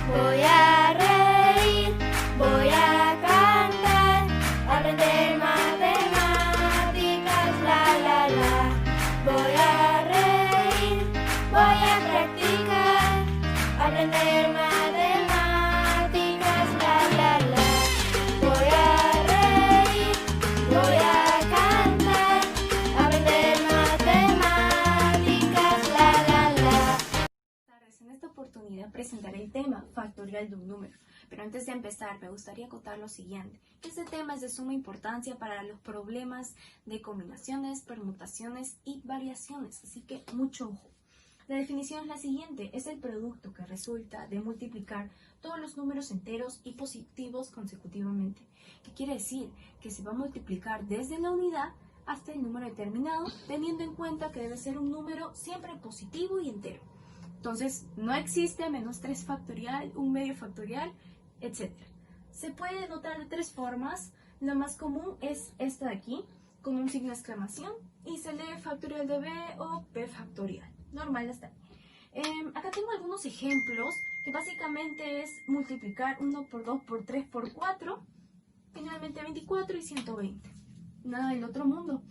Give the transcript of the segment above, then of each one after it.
Voy a reír, voy a cantar, aprender matemáticas, la la la. Voy a reír, voy a practicar, aprender matemáticas, la la la. Voy a reír, voy a cantar, aprender matemáticas, la la la. En esta oportunidad presentaré el tema factorial de un número, pero antes de empezar me gustaría acotar lo siguiente. Este tema es de suma importancia para los problemas de combinaciones, permutaciones y variaciones, así que mucho ojo. La definición es la siguiente: es el producto que resulta de multiplicar todos los números enteros y positivos consecutivamente. ¿Qué quiere decir? Que se va a multiplicar desde la unidad hasta el número determinado, teniendo en cuenta que debe ser un número siempre positivo y entero. Entonces, no existe menos 3 factorial, un medio factorial, etc. Se puede notar de 3 formas. La más común es esta de aquí, con un signo de exclamación, y se lee factorial de b o b factorial. Normal está. Acá tengo algunos ejemplos, que básicamente es multiplicar 1 por 2 por 3 por 4, finalmente 24 y 120. Nada del otro mundo.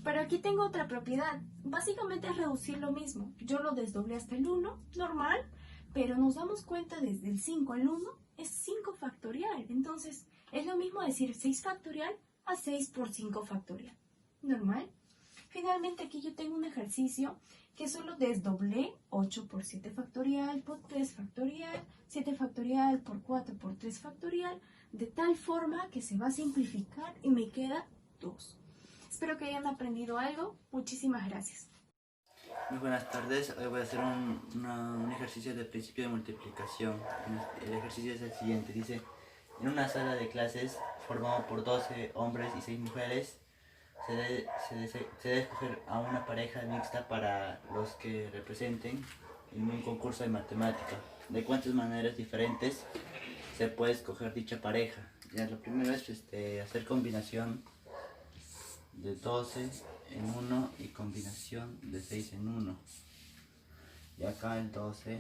Pero aquí tengo otra propiedad. Básicamente es reducir lo mismo. Yo lo desdoblé hasta el 1, normal, pero nos damos cuenta desde el 5 al 1 es 5 factorial. Entonces, es lo mismo decir 6 factorial a 6 por 5 factorial. Normal. Finalmente, aquí yo tengo un ejercicio que solo desdoblé 8 por 7 factorial por 3 factorial, 7 factorial por 4 por 3 factorial, de tal forma que se va a simplificar y me queda 2. Espero que hayan aprendido algo. Muchísimas gracias. Muy buenas tardes. Hoy voy a hacer un ejercicio de principio de multiplicación. El ejercicio es el siguiente. Dice: en una sala de clases formado por 12 hombres y 6 mujeres, se debe escoger a una pareja mixta para los que representen en un concurso de matemática. ¿De cuántas maneras diferentes se puede escoger dicha pareja? Ya, lo primero es hacer combinación de 12 en 1 y combinación de 6 en 1. Y acá el 12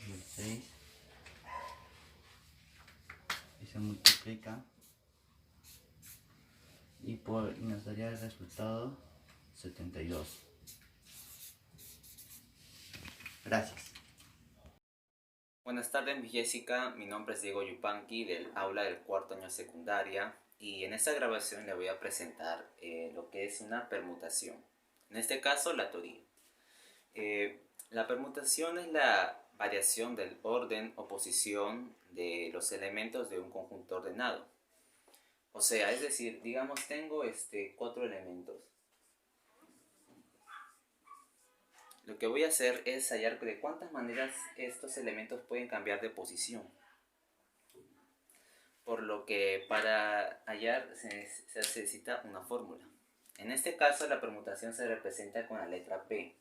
y el 6 y se multiplica y nos daría el resultado 72. Gracias. Buenas tardes, mi Jessica. Mi nombre es Diego Yupanqui, del aula del cuarto año secundaria, y en esta grabación le voy a presentar lo que es una permutación. En este caso, la teoría. La permutación es la variación del orden o posición de los elementos de un conjunto ordenado. O sea, es decir, digamos tengo 4 elementos. Lo que voy a hacer es hallar de cuántas maneras estos elementos pueden cambiar de posición. Por lo que para hallar se necesita una fórmula. En este caso la permutación se representa con la letra P,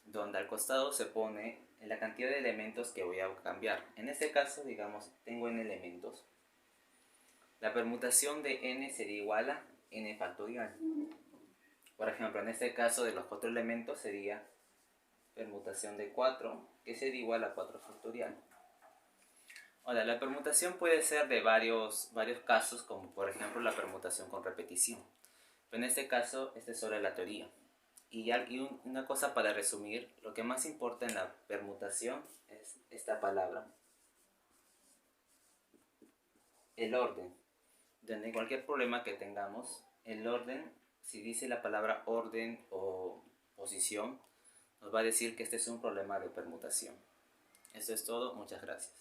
donde al costado se pone la cantidad de elementos que voy a cambiar. En este caso, digamos, tengo n elementos. La permutación de n sería igual a n factorial. Por ejemplo, en este caso de los 4 elementos sería permutación de 4, que sería igual a 4 factorial. Ahora, la permutación puede ser de varios casos, como por ejemplo la permutación con repetición. Pero en este caso, esta es solo la teoría. Y una cosa para resumir, lo que más importa en la permutación es esta palabra. El orden. Donde cualquier problema que tengamos, el orden, si dice la palabra orden o posición, nos va a decir que este es un problema de permutación. Eso es todo, muchas gracias.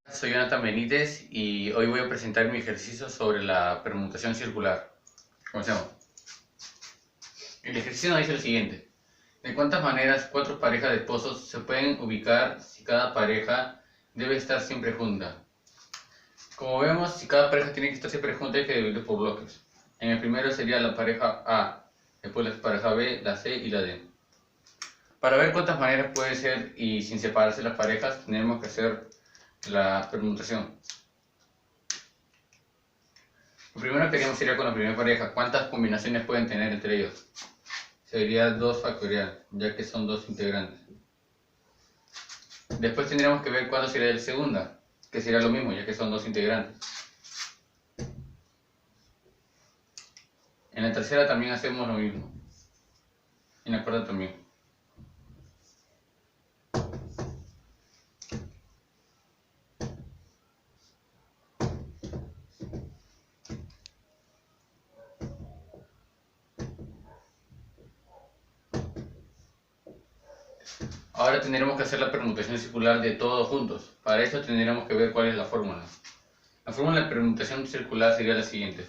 Soy Jonathan Benítez y hoy voy a presentar mi ejercicio sobre la permutación circular. Comencemos. El ejercicio nos dice lo siguiente: ¿de cuántas maneras 4 parejas de esposos se pueden ubicar si cada pareja debe estar siempre junta? Como vemos, si cada pareja tiene que estar siempre junta, hay que dividir por bloques. En el primero sería la pareja A, después la pareja B, la C y la D. Para ver cuántas maneras puede ser y sin separarse las parejas, tenemos que hacer la permutación. Lo primero que haríamos sería con la primera pareja. ¿Cuántas combinaciones pueden tener entre ellos? Sería 2 factorial, ya que son 2 integrantes. Después tendríamos que ver cuándo sería la segunda, que sería lo mismo, ya que son dos integrantes. En la tercera también hacemos lo mismo. En la cuarta también. Ahora tendremos que hacer la permutación circular de todos juntos. Para esto tendremos que ver cuál es la fórmula. La fórmula de permutación circular sería la siguiente.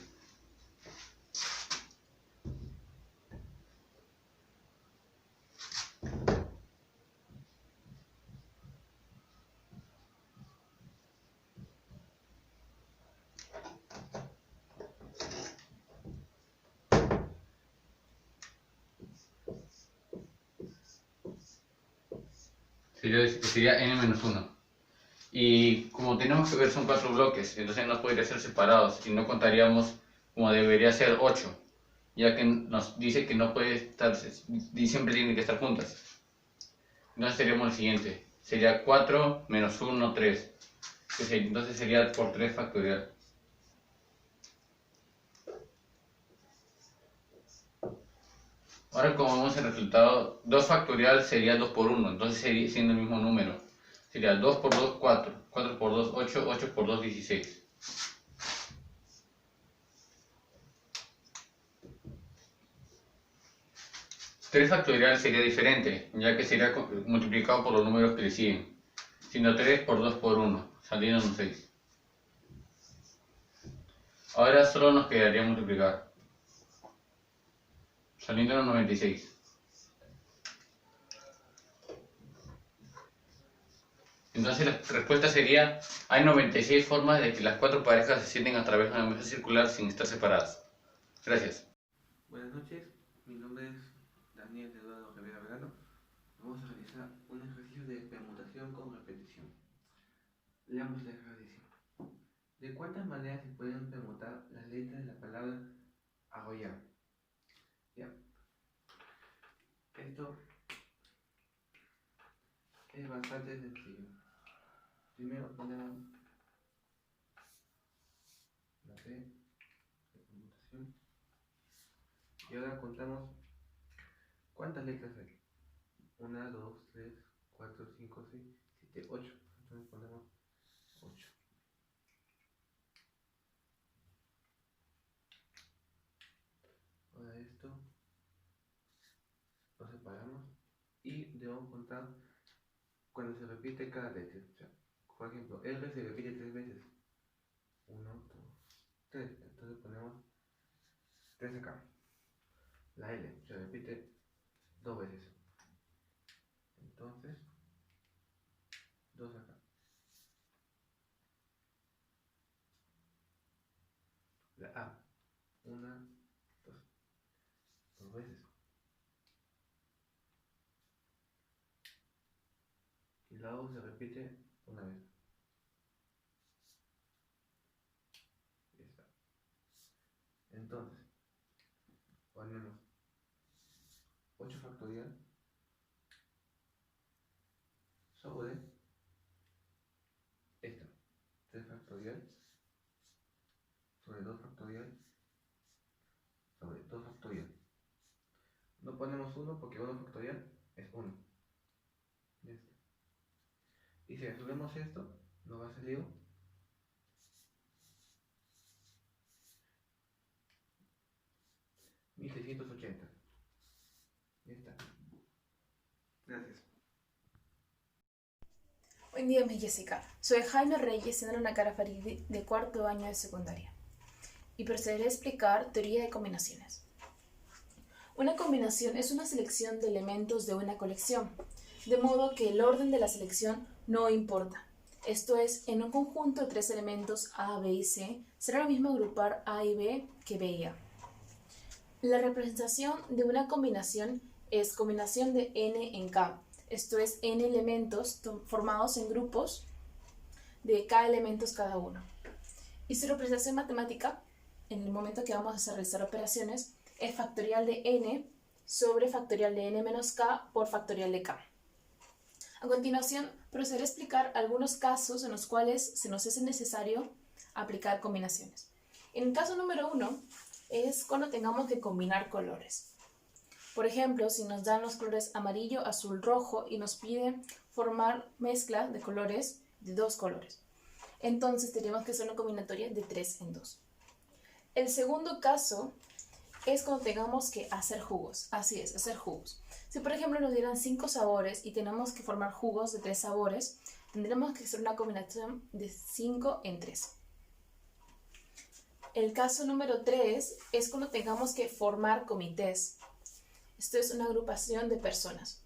Sería n-1. Y como tenemos que ver son 4 bloques, entonces no podría ser separados y no contaríamos como debería ser 8, ya que nos dice que no puede estar, siempre tienen que estar juntas. Entonces seríamos el siguiente, sería 4 menos 1, 3. Entonces sería por 3 factorial. Ahora como vemos el resultado, 2 factorial sería 2 por 1, entonces sería siendo el mismo número. Sería 2 por 2, 4, 4 por 2, 8, 8 por 2, 16. Tres factorial sería diferente, ya que sería multiplicado por los números que le siguen. Siendo 3 por 2 por 1, saliendo un 6. Ahora solo nos quedaría multiplicar. Saliendo 96. Entonces la respuesta sería, hay 96 formas de que las 4 parejas se sienten a través de una mesa circular sin estar separadas. Gracias. Buenas noches, mi nombre es Daniel Eduardo Rivera Verano. Vamos a realizar un ejercicio de permutación con repetición. Leamos el ejercicio. ¿De cuántas maneras se pueden permutar las letras de la palabra arrollar? Ya. Esto es bastante sencillo. Primero ponemos la P de permutación. Y ahora contamos cuántas letras hay. 1, 2, 3, 4, 5, 6, 7, 8. Entonces ponemos 8. Ahora esto lo separamos y debemos contar cuando se repite cada letra. O sea, por ejemplo, R se repite 3 veces. 1, 2, 3. Entonces ponemos 3 acá. La L se repite 2 veces. Entonces, 2 acá. La A, 1, 2 veces. Y la O se repite una vez. Y está. Entonces, ponemos 8 factorial sobre esta, 3 factorial sobre 2 factorial sobre 2 factorial. No ponemos 1 porque 1 factorial es 1. Ya está. Y si resolvemos esto, nos va a salir 1680. Ya está. Gracias. Buen día, mi Jessica. Soy Jaime Reyes, en una cara Faridi de cuarto año de secundaria. Y procederé a explicar teoría de combinaciones. Una combinación es una selección de elementos de una colección, de modo que el orden de la selección no importa. Esto es, en un conjunto de 3 elementos A, B y C, será lo mismo agrupar A y B que B y A. La representación de una combinación es combinación de n en K. Esto es, n elementos formados en grupos de K elementos cada uno. Y su representación matemática, en el momento que vamos a realizar operaciones, es factorial de n sobre factorial de n menos k por factorial de k. A continuación, procederé a explicar algunos casos en los cuales se nos es necesario aplicar combinaciones. En el caso número 1 es cuando tengamos que combinar colores. Por ejemplo, si nos dan los colores amarillo, azul, rojo y nos piden formar mezcla de colores de 2 colores. Entonces tenemos que hacer una combinatoria de 3 en 2. El segundo caso es cuando tengamos que hacer jugos. Así es, hacer jugos. Si por ejemplo nos dieran 5 sabores y tenemos que formar jugos de 3 sabores, tendremos que hacer una combinación de 5 en 3. El caso número 3 es cuando tengamos que formar comités. Esto es una agrupación de personas.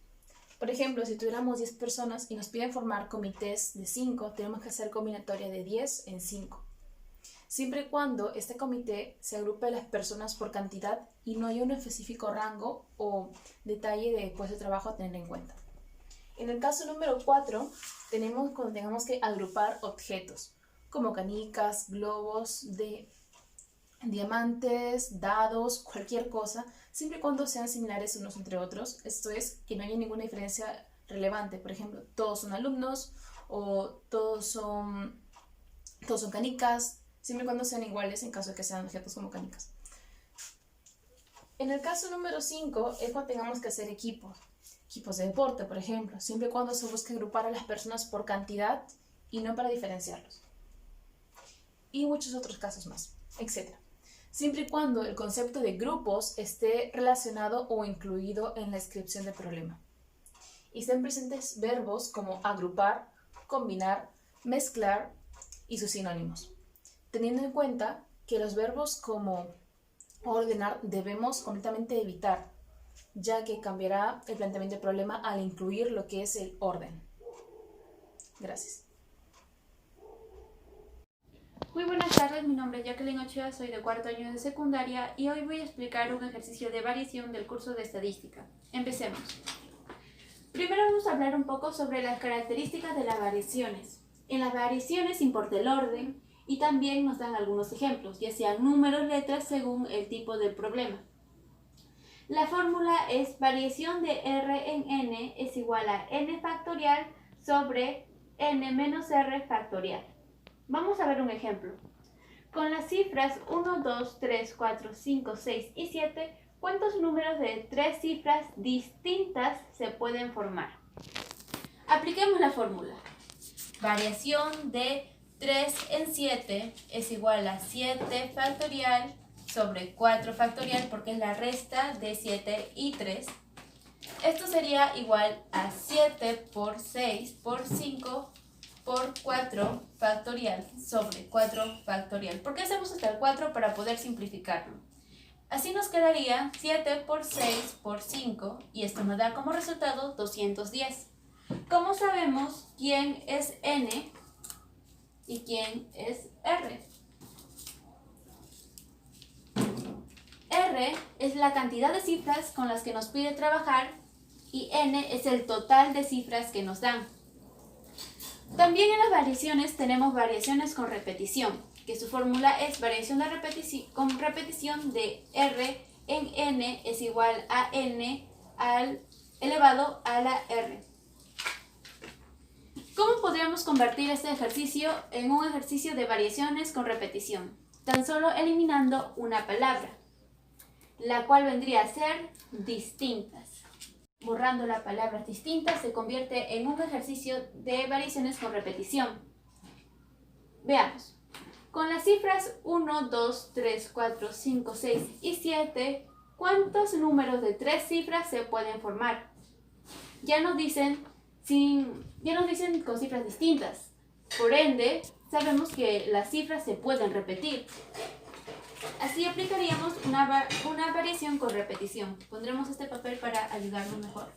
Por ejemplo, si tuviéramos 10 personas y nos piden formar comités de 5, tenemos que hacer combinatoria de 10 en 5. Siempre y cuando este comité se agrupe las personas por cantidad y no haya un específico rango o detalle de puesto de trabajo a tener en cuenta. En el caso número 4, tenemos cuando tengamos que agrupar objetos, como canicas, globos, diamantes, dados, cualquier cosa, siempre y cuando sean similares unos entre otros. Esto es, que no haya ninguna diferencia relevante. Por ejemplo, todos son alumnos o todos son canicas, siempre y cuando sean iguales en caso de que sean objetos como canicas. En el caso número 5 es cuando tengamos que hacer equipos de deporte, por ejemplo, siempre y cuando se busque agrupar a las personas por cantidad y no para diferenciarlos. Y muchos otros casos más, etc. Siempre y cuando el concepto de grupos esté relacionado o incluido en la descripción del problema. Y estén presentes verbos como agrupar, combinar, mezclar y sus sinónimos. Teniendo en cuenta que los verbos como ordenar debemos completamente evitar, ya que cambiará el planteamiento del problema al incluir lo que es el orden. Gracias. Muy buenas tardes, mi nombre es Jacqueline Ochoa, soy de 4º año de secundaria y hoy voy a explicar un ejercicio de variación del curso de estadística. Empecemos. Primero vamos a hablar un poco sobre las características de las variaciones. En las variaciones importa el orden y también nos dan algunos ejemplos, ya sean números, letras, según el tipo del problema. La fórmula es variación de R en N es igual a N factorial sobre N menos R factorial. Vamos a ver un ejemplo. Con las cifras 1, 2, 3, 4, 5, 6 y 7, ¿cuántos números de 3 cifras distintas se pueden formar? Apliquemos la fórmula. Variación de 3 en 7 es igual a 7 factorial sobre 4 factorial porque es la resta de 7 y 3. Esto sería igual a 7 por 6 por 5 por 4 factorial sobre 4 factorial. ¿Por qué hacemos hasta el 4? Para poder simplificarlo. Así nos quedaría 7 por 6 por 5 y esto nos da como resultado 210. ¿Cómo sabemos quién es N y quién es R? R es la cantidad de cifras con las que nos pide trabajar y N es el total de cifras que nos dan. También en las variaciones tenemos variaciones con repetición, que su fórmula es variación con repetición de R en N es igual a N elevado a la R. ¿Cómo podríamos convertir este ejercicio en un ejercicio de variaciones con repetición? Tan solo eliminando una palabra, la cual vendría a ser distintas. Borrando la palabra distintas se convierte en un ejercicio de variaciones con repetición. Veamos. Con las cifras 1, 2, 3, 4, 5, 6 y 7, ¿cuántos números de 3 cifras se pueden formar? Ya nos dicen con cifras distintas. Por ende, sabemos que las cifras se pueden repetir. Así aplicaríamos una variación con repetición. Pondremos este papel para ayudarnos mejor.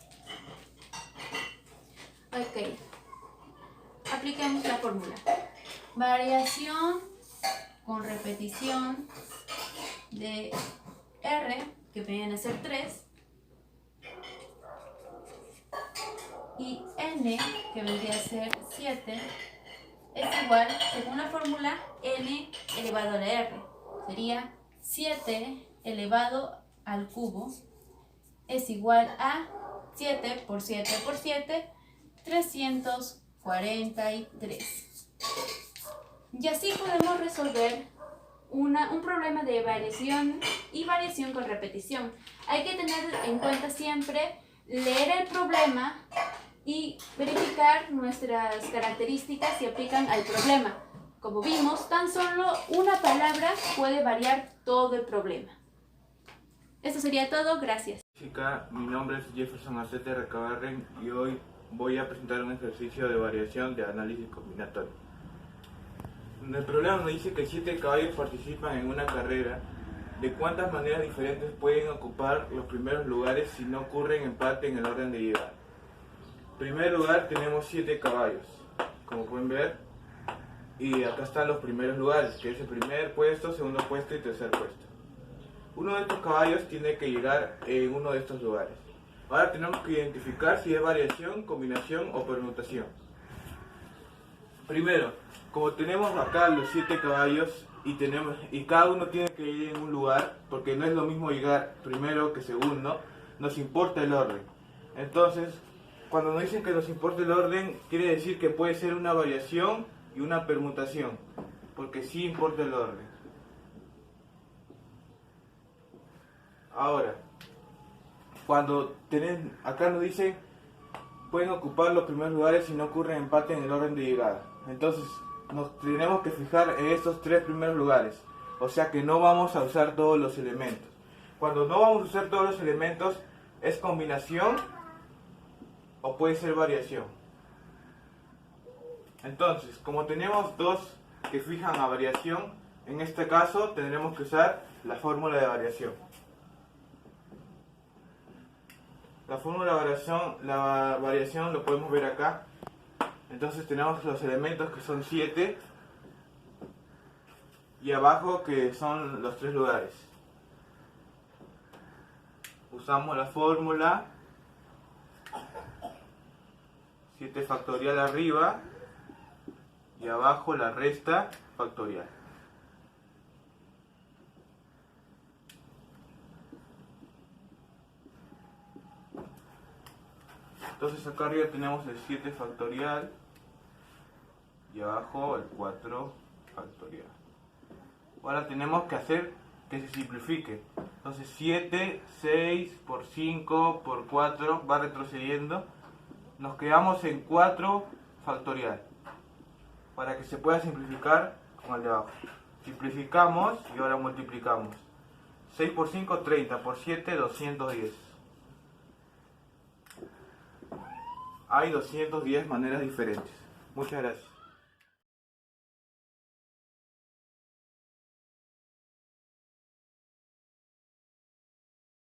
Ok. Apliquemos la fórmula. Variación con repetición de R, que vienen a ser 3, y N, que vendría a ser 7, es igual, según la fórmula, N elevado a la R. Sería 7 elevado al cubo es igual a 7 por 7 por 7 343. Y así podemos resolver un problema de variación y variación con repetición. Hay que tener en cuenta siempre leer el problema y verificar nuestras características si aplican al problema. Como vimos, tan solo una palabra puede variar todo el problema. Esto sería todo, gracias. Mi nombre es Jefferson Acete Recabarren y hoy voy a presentar un ejercicio de variación de análisis combinatorio. En el problema nos dice que 7 caballos participan en una carrera. ¿De cuántas maneras diferentes pueden ocupar los primeros lugares si no ocurren empate en el orden de llegada? En primer lugar tenemos 7 caballos, como pueden ver, y acá están los primeros lugares, que es el primer puesto, segundo puesto y tercer puesto. Uno de estos caballos tiene que llegar en uno de estos lugares. Ahora tenemos que identificar si es variación, combinación o permutación. Primero, como tenemos acá los 7 caballos y cada uno tiene que ir en un lugar, porque no es lo mismo llegar primero que segundo, nos importa el orden. Entonces, cuando nos dicen que nos importa el orden, quiere decir que puede ser una variación y una permutación, porque sí importa el orden. Ahora, acá nos dicen pueden ocupar los primeros lugares si no ocurre empate en el orden de llegada. Entonces nos tenemos que fijar en estos 3 primeros lugares, o sea que no vamos a usar todos los elementos. Cuando no vamos a usar todos los elementos, ¿es combinación o puede ser variación? Entonces, como tenemos 2 que fijan a variación, en este caso tendremos que usar la fórmula de variación. La fórmula de variación lo podemos ver acá. Entonces tenemos los elementos que son 7 y abajo que son los 3 lugares. Usamos la fórmula 7 factorial arriba y abajo la resta factorial. Entonces acá arriba tenemos el 7 factorial y abajo el 4 factorial. Ahora tenemos que hacer que se simplifique. Entonces 7, 6 por 5 por 4 va retrocediendo. Nos quedamos en 4 factorial para que se pueda simplificar con el de abajo. Simplificamos y ahora multiplicamos. 6 por 5, 30, por 7, 210. Hay 210 maneras diferentes. Muchas gracias.